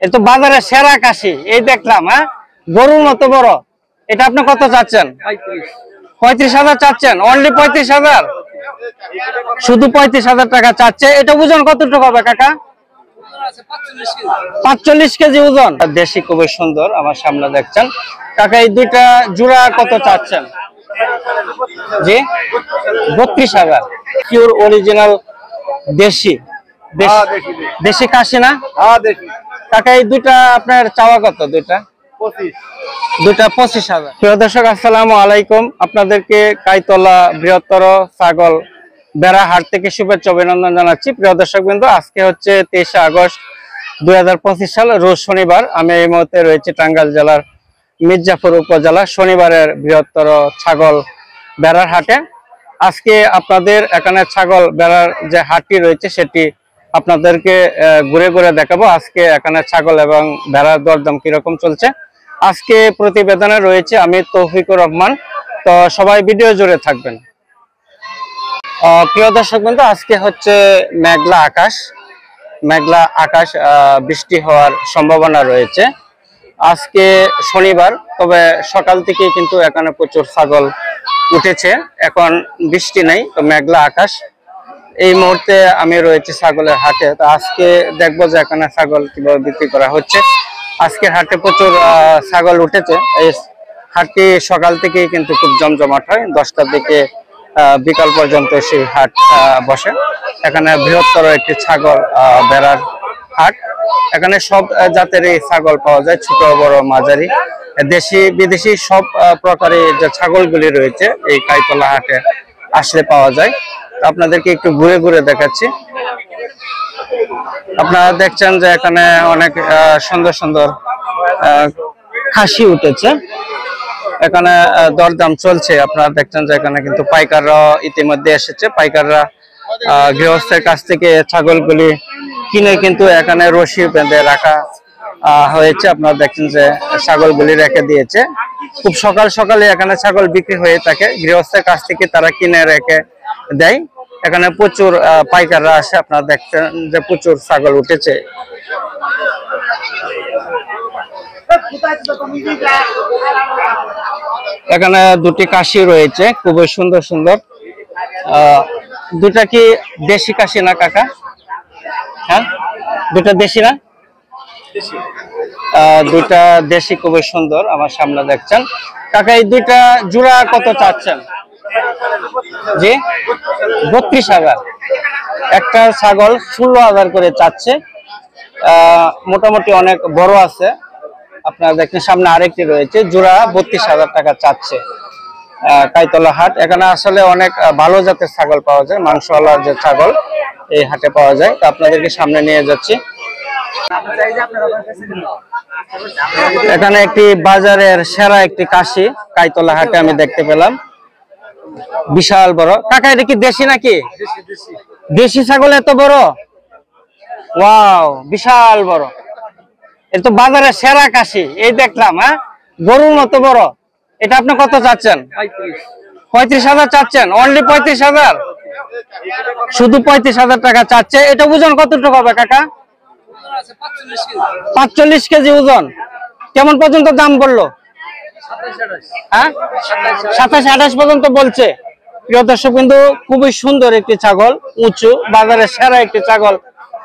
এ তো বাজারে সেরা কাশি এই দেখলাম। হ্যাঁ, গরুর মতো বড়। এটা আপনি কত চাচ্ছেন? 35,000 চাচ্ছেন? অনলি 35,000? শুধু 35,000 টাকা চাচ্ছে। এটা ওজন কতটুকু হবে কাকা? 45 কেজি ওজন। দেশি খুবই সুন্দর আমার সামনে দেখছেন। কাকা এই দুইটা জোড়া কত চাচ্ছেন? জি, 32,000। পিওর অরিজিনাল দেশি দেশি কাশি না? কাকা এই দুইটা আপনার চাওয়া কত? দুইটা 25,000। প্রিয় দর্শক আসসালামু আলাইকুম, আপনাদেরকে কাইতলা বৃহত্তর ছাগল বেড়া হাট থেকে শুভেচ্ছা অভিনন্দন জানাচ্ছি। প্রিয় দর্শক বিন্দু, আজকে হচ্ছে 23 আগস্ট 2025 সাল, রোজ শনিবার। আমি এই মুহূর্তে রয়েছে টাঙ্গাইল জেলার মির্জাপুর উপজেলা শনিবারের বৃহত্তর ছাগল বেড়ার হাটে। আজকে আপনাদের এখানে ছাগল বেড়ার যে হাটটি রয়েছে সেটি আপনাদেরকে ঘুরে ঘুরে দেখাবো। আজকে এখানে ছাগল এবং ভেড়ার দরদাম কিরকম চলছে আজকে প্রতিবেদনে রয়েছে আমি তৌফিকুর রহমান। তো সবাই ভিডিও জুড়ে থাকবেন। প্রিয় দর্শক বন্ধু, আজকে হচ্ছে মেঘলা আকাশ, বৃষ্টি হওয়ার সম্ভাবনা রয়েছে। আজকে শনিবার, তবে সকাল থেকে কিন্তু এখানে প্রচুর ছাগল উঠেছে। এখন বৃষ্টি নেই, তো মেঘলা আকাশ। এই মুহূর্তে আমি রয়েছে ছাগলের হাটে। তো আজকে দেখবো যে এখানে ছাগল কিভাবে বিক্রি করা হচ্ছে। আজকের হাটে প্রচুর ছাগল উঠেছে। এই হাটটি সকাল থেকেই কিন্তু খুব জমজমাট হয়। 10টার দিকে বিকাল পর্যন্ত সেই হাট বসে। এখানে বৃহত্তর একটি ছাগল বেড়ার হাট। এখানে সব জাতেরই ছাগল পাওয়া যায়, ছোট বড় মাঝারি, দেশি বিদেশি সব প্রকারের যে ছাগলগুলি রয়েছে এই কাইতলা হাটে আসলে পাওয়া যায়। আপনাদেরকে একটু ঘুরে ঘুরে দেখাচ্ছি। আপনারা দেখছেন যে এখানে অনেক সুন্দর সুন্দর খাসি উঠেছে। এখানে দরদাম চলছে। আপনারা দেখছেন যে এখানে কিন্তু পাইকাররা ইতিমধ্যে এসেছে। পাইকাররা গৃহস্থের কাছ থেকে ছাগলগুলি কিনে কিন্তু এখানে রশি বেঁধে রাখা হয়েছে। আপনারা দেখছেন যে ছাগলগুলি রেখে দিয়েছে। খুব সকাল সকালে এখানে ছাগল বিক্রি হয়ে থাকে। গৃহস্থের কাছ থেকে তারা কিনে রেখে দেয়। এখানে প্রচুর পাইকাররা আসে। আপনারা দেখছেন যে প্রচুর ছাগল উঠেছে। এখানে দুটি কাশি রয়েছে, খুবই সুন্দর সুন্দর। দুটা কি দেশি কাশি না কাকা? হ্যাঁ, দুটা দেশি না? দুইটা দেশি, খুবই সুন্দর আমার সামনে দেখছেন। কাকা এই দুইটা জোড়া কত চাচ্ছেন? জি, 32,000। একটা ছাগল 16,000 করে চাচ্ছে। মোটামুটি অনেক বড় আছে। আপনারা দেখেন সামনে আরেকটি রয়েছে, জোড়া 32,000 টাকা চাচ্ছে। কাইতলা হাট, এখানে আসলে অনেক ভালো জাতের ছাগল পাওয়া যায়। মাংসওয়ালা যে ছাগল এই হাটে পাওয়া যায়। তো আপনাদেরকে সামনে নিয়ে যাচ্ছি। এখানে একটি বাজারের সেরা একটি কাশি কাইতলা হাটে আমি দেখতে পেলাম, বিশাল বড়। কাকা এটা কি দেশি নাকি? দেশি ছাগল এত বড়? ওয়াও, বিশাল বড়। এটা তো বাজারের সেরা কাশি এই দেখলাম। হ্যাঁ, গরুর মতো বড়। এটা আপনি কত চাচ্ছেন? 35,000 চাচ্ছেন? অনলি 35,000? শুধু 35,000 টাকা চাচ্ছে। এটা ওজন কতটুকু হবে কাকা? 45 কেজি ওজন। কেমন পর্যন্ত দাম বললো? হ্যাঁ, 27-28 পর্যন্ত বলছে। প্রিয় দর্শক বিন্দু, খুবই সুন্দর একটি ছাগল, উঁচু, বাজারের সেরা একটি ছাগল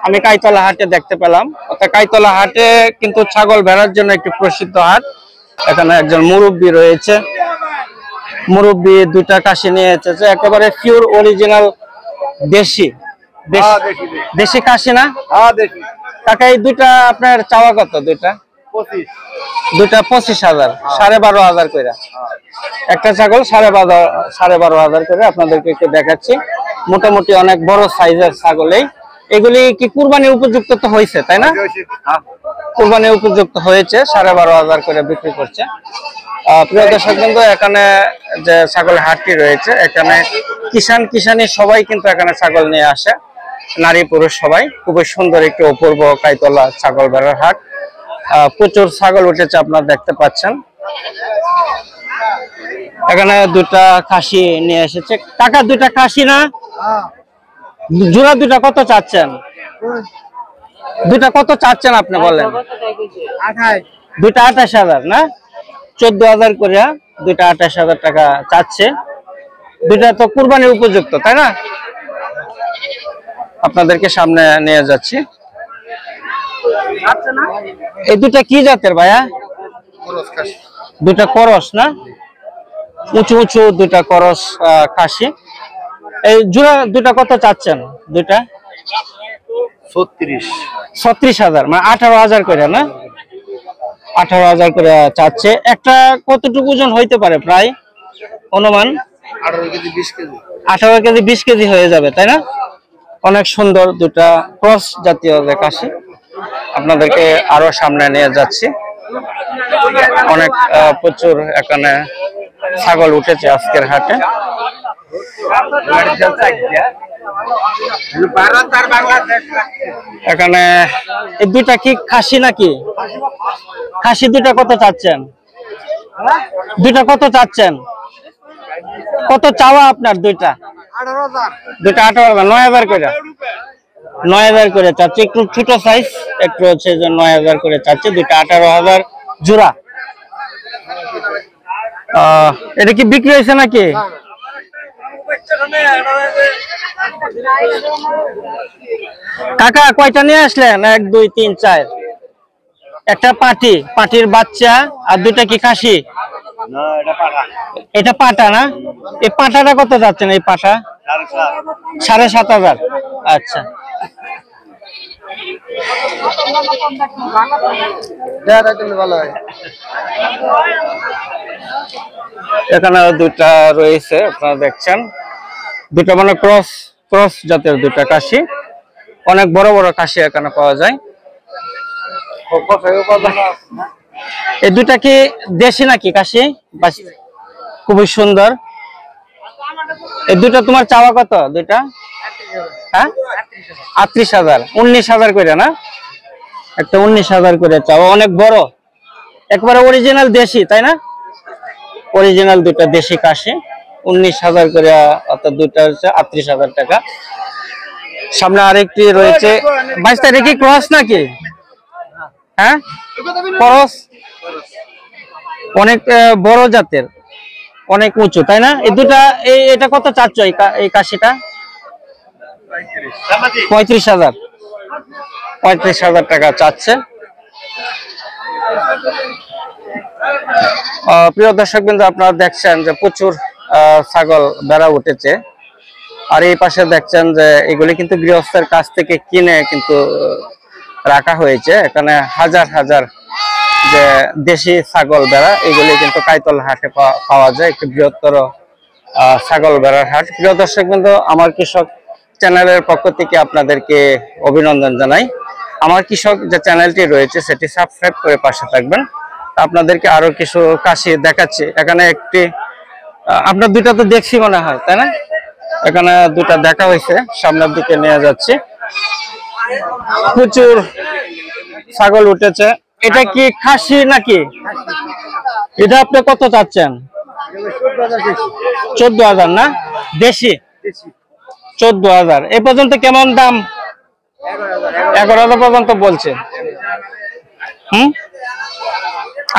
আমি কাইতলা হাটে দেখতে পেলাম। কাইতলা হাটে কিন্তু ছাগল ভেড়ার জন্য একটি প্রসিদ্ধ হাট। এখানে একজন মুরব্বী রয়েছে। মুরব্বী দুইটা কাশি নিয়ে এসেছে, একেবারে পিওর অরিজিনাল দেশি দেশি কাশি না? কাকা এই দুইটা আপনার চাওয়া কত? দুইটা 25,000, 12,500 করে। একটা ছাগল 12,500 করে আপনাদেরকে একটু দেখাচ্ছি। মোটামুটি অনেক বড় সাইজের ছাগল। এগুলি কি কুরবানি উপযুক্ত তো হয়েছে, তাই না? কুরবানি উপযুক্ত হয়েছে, 12,500 করে বিক্রি করছে। প্রিয় দর্শক বন্ধু, এখানে যে ছাগল হাটটি রয়েছে, এখানে কিষানি সবাই কিন্তু এখানে ছাগল নিয়ে আসে, নারী পুরুষ সবাই। খুবই সুন্দর একটি অপূর্ব কাইতলা ছাগল বেড়ার হাট। প্রচুর ছাগল উঠেছে, আপনারা দেখতে পাচ্ছেন। এখানে দুটা খাসি নিয়ে এসেছে। কাকা দুটা খাসি না? জোড়া দুটা কত চাচ্ছেন? দুইটা কত চাচ্ছেন আপনি বলেন? দুইটা 28,000 না, 14,000 করে দুইটা 28,000 টাকা চাচ্ছে। দুইটা তো কুরবানির উপযুক্ত, তাই না? আপনাদেরকে সামনে নিয়ে যাচ্ছি। এই দুটা কি জাতের ভাইয়া? দুটা করস না, উঁচু উঁচু দুটা করস খাসি। এই জোড়া দুটা কত চাচ্ছেন? দুইটা 36,000, মানে 18,000 করে না? 18,000 করে চাচ্ছে। একটা কতটুকু ওজন হইতে পারে প্রায় অনুমান? 18 কেজি 20 কেজি হয়ে যাবে, তাই না? অনেক সুন্দর দুটা ক্রস জাতীয় খাসি। আপনাদেরকে আরো সামনে নিয়ে যাচ্ছি। অনেক প্রচুর এখানে ছাগল উঠেছে আজকের হাটে। এখানে এই দুইটা কি খাসি নাকি? খাসি দুইটা কত চাচ্ছেন? দুইটা কত চাচ্ছেন? কত চাওয়া আপনার? দুইটা 18,000, 9,000 করে। 9,000 করে চাচ্ছে, একটু ছোট সাইজ, একটু হচ্ছে যে 9,000 করে চাচ্ছে। দুইটা 18,000 জোড়া। এটা কি বিক্রি হয়েছে নাকি? কাকা কয়টা নিয়ে আসলেন? 1 2 3 4। একটা পাটি, পাটির বাচ্চা, আর দুইটা কি খাসি? এটা পাটা না? এই পাটাটা কত যাচ্ছেন? এই পাটা 7,500। আচ্ছা, এখানে দুইটা রয়েছে, আপনারা দেখছেন। দুইটা মানে ক্রস ক্রস জাতের দুইটা খাসি। অনেক বড় বড় খাসি এখানে পাওয়া যায়। এই দুইটা কি দেশি নাকি খাসি? খুবই সুন্দর। এই দুইটা তোমার চাওয়া কত? দুইটা 38,000, 19,000 করে না? একটা 19,000 করে চাওয়া। অনেক বড়, একবারে অরিজিনাল দেশি, তাই না? অরিজিনাল দুইটা দেশি খাসি 19,000 করে, অর্থাৎ দুইটা হচ্ছে 38,000 টাকা। সামনে আরেকটি রয়েছে। 22 তারিখে ক্রস নাকি? হ্যাঁ, ক্রস। অনেক বড় জাতের, অনেক উঁচু, তাই না? এই দুটা এটা কত চাচ্ছ? এই কাশিটা 35,000, 35,000 টাকা চাচ্ছে। প্রিয় দর্শক বিন্দু, আপনারা দেখছেন যে প্রচুর ছাগল বেড়া উঠেছে। আর এই পাশে দেখছেন যে এগুলি কিন্তু গৃহস্থের কাছ থেকে কিনে কিন্তু রাখা হয়েছে। এখানে হাজার হাজার যে দেশি ছাগল বেড়া, এগুলি কিন্তু কাইতল হাটে পাওয়া যায়। একটি বৃহত্তর ছাগল বেড়ার হাট। প্রিয় দর্শক বিন্দু, আমার কৃষক চ্যানেলের পক্ষ থেকে আপনাদেরকে অভিনন্দন জানাই। আমার কৃষক যে চ্যানেলটি রয়েছে সেটি সাবস্ক্রাইব করে পাশে থাকবেন। আপনাদেরকে আরো কিছু কাশি দেখাচ্ছি। এখানে একটি, আপনার দুইটা তো দেখছি মনে হয়, তাই না? এখানে দুটা দেখা হয়েছে, সামনের দিকে নিয়ে যাচ্ছি। প্রচুর ছাগল উঠেছে। এটা কি খাসি নাকি? এটা আপনি কত চাচ্ছেন? 14,000 না? দেশি 14,000। এ পর্যন্ত কেমন দাম? 11,000 পর্যন্ত বলছে।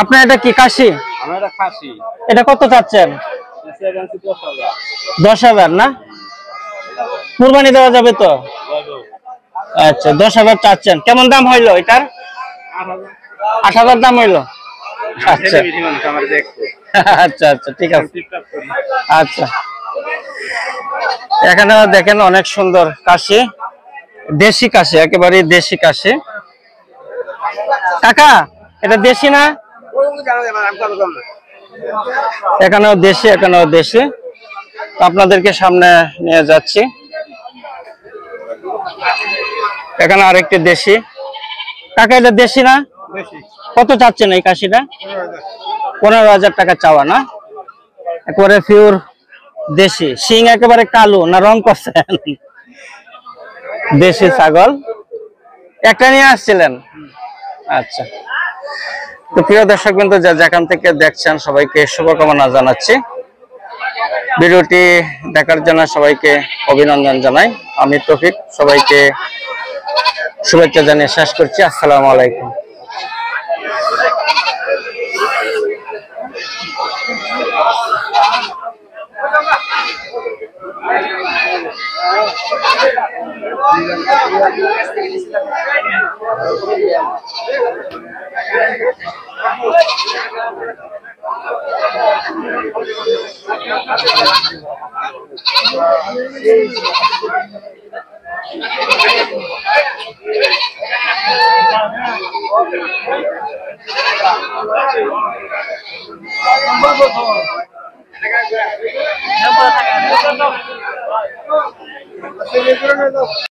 আপনার এটা কি খাসি? এটা কত চাচ্ছেন? 10,000 না? কুরবানি দেওয়া যাবে তো? আচ্ছা, 10,000 চাচ্ছেন। কেমন দাম হইলো এটার? 8,000 দাম হইলো। আচ্ছা আচ্ছা আচ্ছা, ঠিক আছে। আচ্ছা, এখানে দেখেন অনেক সুন্দর কাশি, দেশি কাশি, একেবারে দেশি কাশি। কাকা এটা দেশি না? এখানেও দেশি, এখানেও দেশি। আপনাদেরকে সামনে নিয়ে যাচ্ছি। এখানে আরেকটি দেশি। কাকা এটা দেশি না? কত চাচ্ছেন এই কাশিটা? 15,000 টাকা চাওয়া না? একেবারে পিওর দেশি। শিং একেবারে কালো না রং করছেন? দেশি ছাগল একটা নিয়ে আসছিলেন? আচ্ছা, তো প্রিয় দর্শক বিন্দু, যেখান থেকে দেখছেন সবাইকে শুভকামনা জানাচ্ছি। ভিডিওটি দেখার জন্য সবাইকে অভিনন্দন জানাই। আমি তৌফিক, সবাইকে শুভেচ্ছা জানিয়ে শেষ করছি। আসসালামু আলাইকুম।